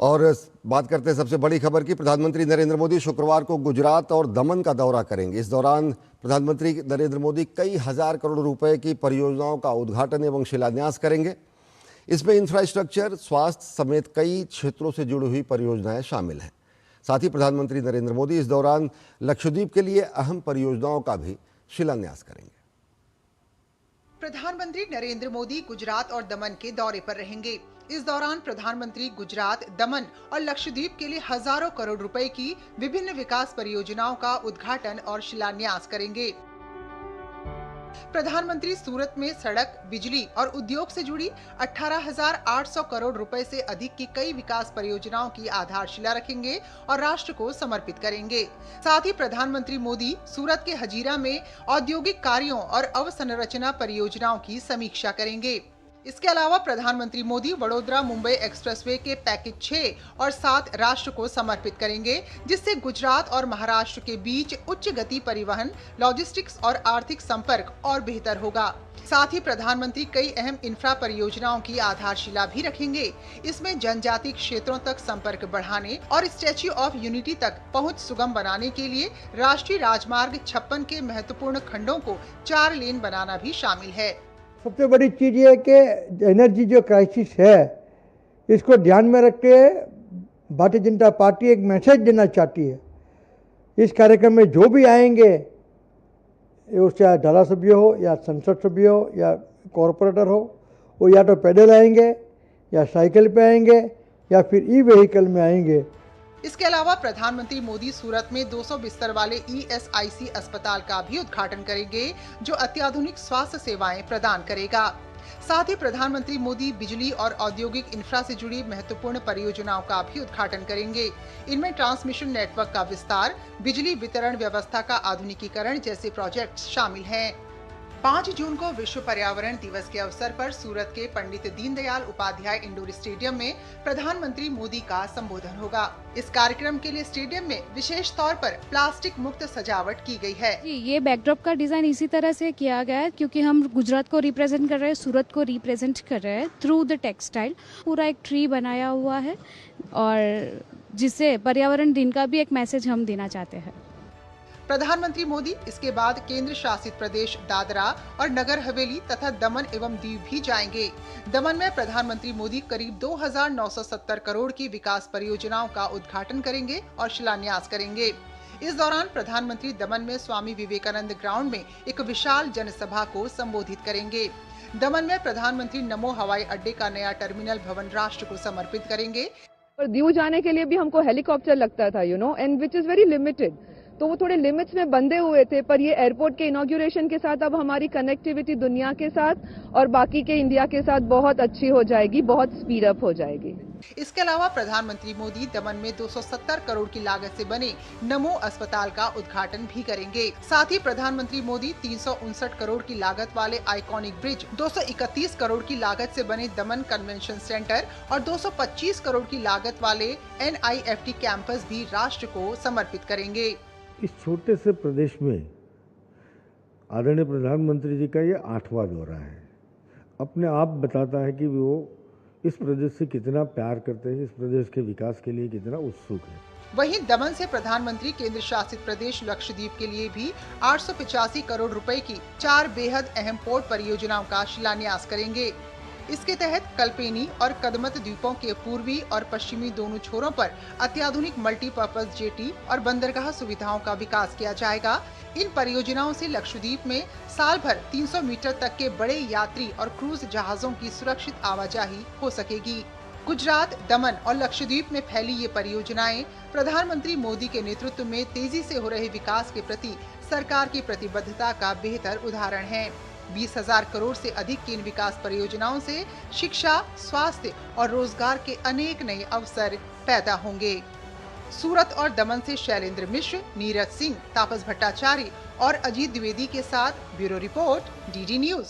और बात करते हैं सबसे बड़ी खबर की। प्रधानमंत्री नरेंद्र मोदी शुक्रवार को गुजरात और दमन का दौरा करेंगे। इस दौरान प्रधानमंत्री नरेंद्र मोदी कई हजार करोड़ रुपए की परियोजनाओं का उद्घाटन एवं शिलान्यास करेंगे। इसमें इंफ्रास्ट्रक्चर, स्वास्थ्य समेत कई क्षेत्रों से जुड़ी हुई परियोजनाएं शामिल हैं। साथ ही प्रधानमंत्री नरेंद्र मोदी इस दौरान लक्षद्वीप के लिए अहम परियोजनाओं का भी शिलान्यास करेंगे। प्रधानमंत्री नरेंद्र मोदी गुजरात और दमन के दौरे पर रहेंगे। इस दौरान प्रधानमंत्री गुजरात, दमन और लक्षद्वीप के लिए हजारों करोड़ रुपए की विभिन्न विकास परियोजनाओं का उद्घाटन और शिलान्यास करेंगे। प्रधानमंत्री सूरत में सड़क, बिजली और उद्योग से जुड़ी 18,800 करोड़ रुपए से अधिक की कई विकास परियोजनाओं की आधारशिला रखेंगे और राष्ट्र को समर्पित करेंगे। साथ ही प्रधानमंत्री मोदी सूरत के हजीरा में औद्योगिक कार्यों और अवसंरचना परियोजनाओं की समीक्षा करेंगे। इसके अलावा प्रधानमंत्री मोदी वडोदरा मुंबई एक्सप्रेसवे के पैकेज 6 और 7 राष्ट्र को समर्पित करेंगे, जिससे गुजरात और महाराष्ट्र के बीच उच्च गति परिवहन, लॉजिस्टिक्स और आर्थिक संपर्क और बेहतर होगा। साथ ही प्रधानमंत्री कई अहम इंफ्रा परियोजनाओं की आधारशिला भी रखेंगे। इसमें जनजातीय क्षेत्रों तक संपर्क बढ़ाने और स्टैच्यू ऑफ यूनिटी तक पहुंच सुगम बनाने के लिए राष्ट्रीय राजमार्ग 56 के महत्वपूर्ण खंडों को 4 लेन बनाना भी शामिल है। सबसे बड़ी चीज़ ये है कि एनर्जी जो क्राइसिस है, इसको ध्यान में रख के भारतीय जनता पार्टी एक मैसेज देना चाहती है। इस कार्यक्रम में जो भी आएंगे, वो चाहे धारासभ्य हो या संसद सभ्य हो या कॉरपोरेटर हो, वो या तो पैदल आएंगे या साइकिल पे आएंगे या फिर ई व्हीकल में आएंगे। इसके अलावा प्रधानमंत्री मोदी सूरत में 200 बिस्तर वाले ESIC अस्पताल का भी उद्घाटन करेंगे, जो अत्याधुनिक स्वास्थ्य सेवाएं प्रदान करेगा। साथ ही प्रधानमंत्री मोदी बिजली और औद्योगिक इंफ्रा से जुड़ी महत्वपूर्ण परियोजनाओं का भी उद्घाटन करेंगे। इनमें ट्रांसमिशन नेटवर्क का विस्तार, बिजली वितरण व्यवस्था का आधुनिकीकरण जैसे प्रोजेक्ट शामिल हैं। 5 जून को विश्व पर्यावरण दिवस के अवसर पर सूरत के पंडित दीनदयाल उपाध्याय इंडोर स्टेडियम में प्रधानमंत्री मोदी का संबोधन होगा। इस कार्यक्रम के लिए स्टेडियम में विशेष तौर पर प्लास्टिक मुक्त सजावट की गई है। ये बैकड्रॉप का डिजाइन इसी तरह से किया गया है क्योंकि हम गुजरात को रिप्रेजेंट कर रहे हैं, सूरत को रिप्रेजेंट कर रहे हैं थ्रू द टेक्सटाइल। पूरा एक ट्री बनाया हुआ है और जिससे पर्यावरण दिन का भी एक मैसेज हम देना चाहते हैं। प्रधानमंत्री मोदी इसके बाद केंद्र शासित प्रदेश दादरा और नगर हवेली तथा दमन एवं दीव भी जाएंगे। दमन में प्रधानमंत्री मोदी करीब 2,970 करोड़ की विकास परियोजनाओं का उद्घाटन करेंगे और शिलान्यास करेंगे। इस दौरान प्रधानमंत्री दमन में स्वामी विवेकानंद ग्राउंड में एक विशाल जनसभा को संबोधित करेंगे। दमन में प्रधानमंत्री नमो हवाई अड्डे का नया टर्मिनल भवन राष्ट्र को समर्पित करेंगे। और दीव जाने के लिए भी हमको हेलीकॉप्टर लगता था, and which is very limited, तो वो थोड़े लिमिट्स में बंधे हुए थे। पर ये एयरपोर्ट के इनॉग्रेशन के साथ अब हमारी कनेक्टिविटी दुनिया के साथ और बाकी के इंडिया के साथ बहुत अच्छी हो जाएगी, बहुत स्पीड अप हो जाएगी। इसके अलावा प्रधानमंत्री मोदी दमन में 270 करोड़ की लागत से बने नमो अस्पताल का उद्घाटन भी करेंगे। साथ ही प्रधानमंत्री मोदी 359 करोड़ की लागत वाले आइकॉनिक ब्रिज, 231 करोड़ की लागत से बने दमन कन्वेंशन सेंटर और 225 करोड़ की लागत वाले NIFT कैंपस भी राष्ट्र को समर्पित करेंगे। इस छोटे से प्रदेश में आदरणीय प्रधानमंत्री जी का ये 8वां दौरा है। अपने आप बताता है कि वो इस प्रदेश से कितना प्यार करते हैं, इस प्रदेश के विकास के लिए कितना उत्सुक है। वहीं दमन से प्रधानमंत्री केंद्र शासित प्रदेश लक्षद्वीप के लिए भी 885 करोड़ रुपए की 4 बेहद अहम पोर्ट परियोजनाओं का शिलान्यास करेंगे। इसके तहत कल्पेनी और कदमत द्वीपों के पूर्वी और पश्चिमी दोनों छोरों पर अत्याधुनिक मल्टीपर्पज जेटी और बंदरगाह सुविधाओं का विकास किया जाएगा। इन परियोजनाओं से लक्षद्वीप में साल भर 300 मीटर तक के बड़े यात्री और क्रूज जहाजों की सुरक्षित आवाजाही हो सकेगी। गुजरात, दमन और लक्षद्वीप में फैली ये परियोजनाएं प्रधानमंत्री मोदी के नेतृत्व में तेजी से हो रहे विकास के प्रति सरकार की प्रतिबद्धता का बेहतर उदाहरण है। 20,000 करोड़ से अधिक की इन विकास परियोजनाओं से शिक्षा, स्वास्थ्य और रोजगार के अनेक नए अवसर पैदा होंगे। सूरत और दमन से शैलेंद्र मिश्र, नीरज सिंह, तापस भट्टाचार्य और अजीत द्विवेदी के साथ ब्यूरो रिपोर्ट DD न्यूज।